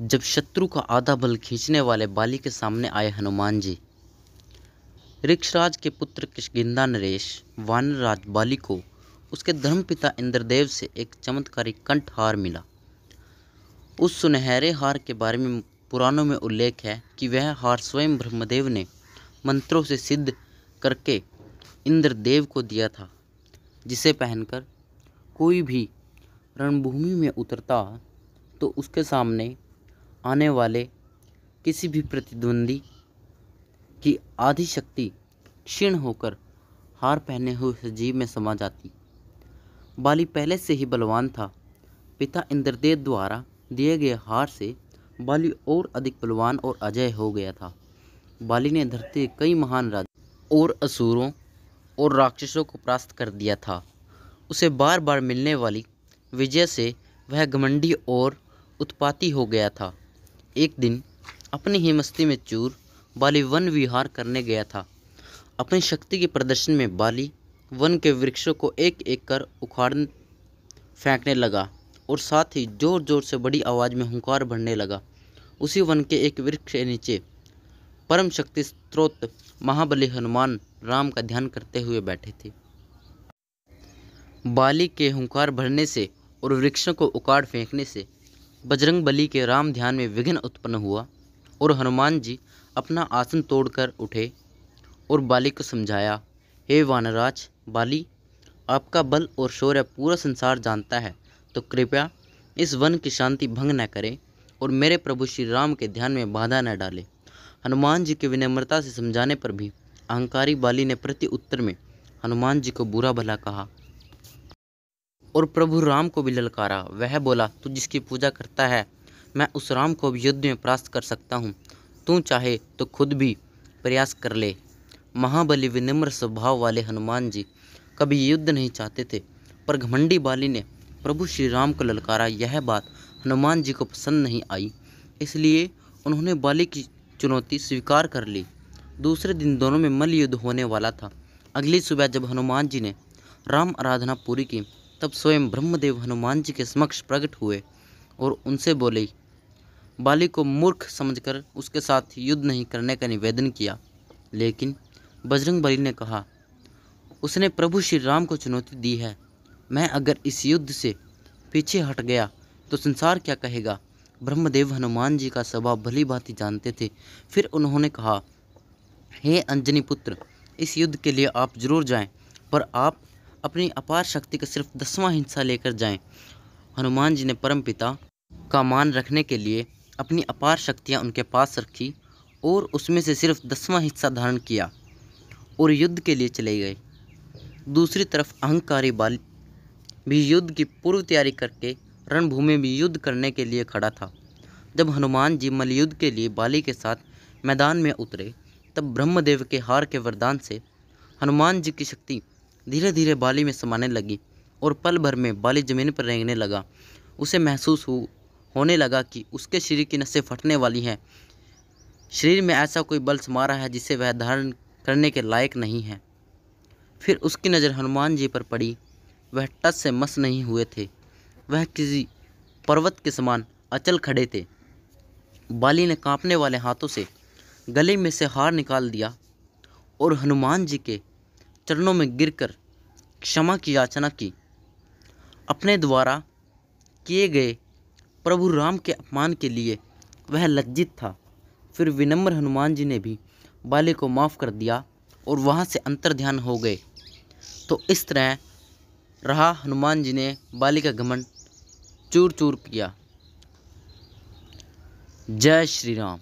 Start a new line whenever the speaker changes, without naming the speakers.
जब शत्रु का आधा बल खींचने वाले बाली के सामने आए हनुमान जी, ऋक्षराज के पुत्र किष्किंधा नरेश वानरराज बाली को उसके धर्मपिता इंद्रदेव से एक चमत्कारी कंठहार मिला। उस सुनहरे हार के बारे में पुराणों में उल्लेख है कि वह हार स्वयं ब्रह्मदेव ने मंत्रों से सिद्ध करके इंद्रदेव को दिया था, जिसे पहनकर कोई भी रणभूमि में उतरता तो उसके सामने आने वाले किसी भी प्रतिद्वंदी की आधी शक्ति क्षीण होकर हार पहने हुए सजीव में समा जाती। बाली पहले से ही बलवान था। पिता इंद्रदेव द्वारा दिए गए हार से बाली और अधिक बलवान और अजय हो गया था। बाली ने धरती के कई महान राजा और असुरों और राक्षसों को परास्त कर दिया था। उसे बार बार मिलने वाली विजय से वह घमंडी और उत्पाती हो गया था। एक दिन अपनी ही मस्ती में चूर बाली वन विहार करने गया था। अपनी शक्ति के प्रदर्शन में बाली वन के वृक्षों को एक एक कर उखाड़ फेंकने लगा और साथ ही जोर जोर से बड़ी आवाज़ में हुंकार भरने लगा। उसी वन के एक वृक्ष के नीचे परम शक्ति स्त्रोत महाबली हनुमान राम का ध्यान करते हुए बैठे थे। बाली के हुंकार भरने से और वृक्षों को उखाड़ फेंकने से बजरंगबली के राम ध्यान में विघ्न उत्पन्न हुआ और हनुमान जी अपना आसन तोड़कर उठे और बाली को समझाया, हे वानरराज बाली, आपका बल और शौर्य पूरा संसार जानता है, तो कृपया इस वन की शांति भंग न करें और मेरे प्रभु श्री राम के ध्यान में बाधा न डालें। हनुमान जी की विनम्रता से समझाने पर भी अहंकारी बाली ने प्रति उत्तर में हनुमान जी को बुरा भला कहा और प्रभु राम को भी ललकारा। वह बोला, तू जिसकी पूजा करता है, मैं उस राम को भी युद्ध में परास्त कर सकता हूँ। तू चाहे तो खुद भी प्रयास कर ले। महाबली विनम्र स्वभाव वाले हनुमान जी कभी युद्ध नहीं चाहते थे, पर घमंडी बाली ने प्रभु श्री राम को ललकारा। यह बात हनुमान जी को पसंद नहीं आई, इसलिए उन्होंने बाली की चुनौती स्वीकार कर ली। दूसरे दिन दोनों में मल्ल युद्ध होने वाला था। अगली सुबह जब हनुमान जी ने राम आराधना पूरी की, तब स्वयं ब्रह्मदेव हनुमान जी के समक्ष प्रकट हुए और उनसे बोले, बाली को मूर्ख समझकर उसके साथ युद्ध नहीं करने का निवेदन किया। लेकिन बजरंगबली ने कहा, उसने प्रभु श्री राम को चुनौती दी है। मैं अगर इस युद्ध से पीछे हट गया तो संसार क्या कहेगा। ब्रह्मदेव हनुमान जी का स्वभाव भली भांति जानते थे। फिर उन्होंने कहा, हे अंजनी पुत्र, इस युद्ध के लिए आप जरूर जाएं, पर आप अपनी अपार शक्ति का सिर्फ 10वां हिस्सा लेकर जाएं। हनुमान जी ने परमपिता का मान रखने के लिए अपनी अपार शक्तियां उनके पास रखी और उसमें से सिर्फ 10वां हिस्सा धारण किया और युद्ध के लिए चले गए। दूसरी तरफ अहंकारी बाली भी युद्ध की पूर्व तैयारी करके रणभूमि में युद्ध करने के लिए खड़ा था। जब हनुमान जी मल्लयुद्ध के लिए बाली के साथ मैदान में उतरे, तब ब्रह्मदेव के हार के वरदान से हनुमान जी की शक्ति धीरे धीरे बाली में समाने लगी और पल भर में बाली जमीन पर रेंगने लगा। उसे महसूस होने लगा कि उसके शरीर की नसें फटने वाली हैं। शरीर में ऐसा कोई बल समा रहा है जिसे वह धारण करने के लायक नहीं है। फिर उसकी नज़र हनुमान जी पर पड़ी। वह टस से मस नहीं हुए थे। वह किसी पर्वत के समान अचल खड़े थे। बाली ने कांपने वाले हाथों से गले में से हार निकाल दिया और हनुमान जी के चरणों में गिरकर क्षमा की याचना की। अपने द्वारा किए गए प्रभु राम के अपमान के लिए वह लज्जित था। फिर विनम्र हनुमान जी ने भी बाली को माफ़ कर दिया और वहाँ से अंतर्ध्यान हो गए। तो इस तरह रहा हनुमान जी ने बाली का घमंड चूर चूर किया। जय श्री राम।